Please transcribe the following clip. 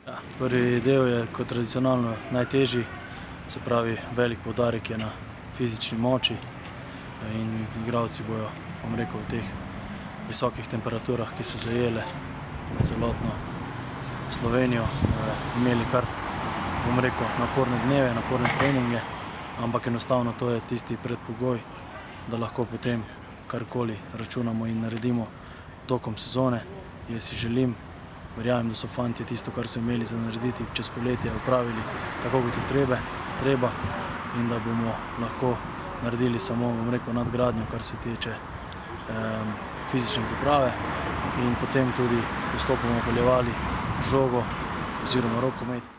Ja, prvi del je kot tradicionalno najtežji, se pravi velik poudarek je na fizični moči in igralci bojo, v teh visokih temperaturah, ki so zajele celotno Slovenijo, imeli kar, naporne dneve, naporne treninge, ampak enostavno to je tisti predpogoj, da lahko potem karkoli računamo in naredimo tokom sezone. Jaz si želim, verjamem, da so fantje tisto, kar so imeli za narediti čez poletje, opravili tako, kot je treba in da bomo lahko naredili samo, nadgradnjo, kar se tiče fizične priprave in potem tudi postopoma vpeljevali žogo oziroma rokomet.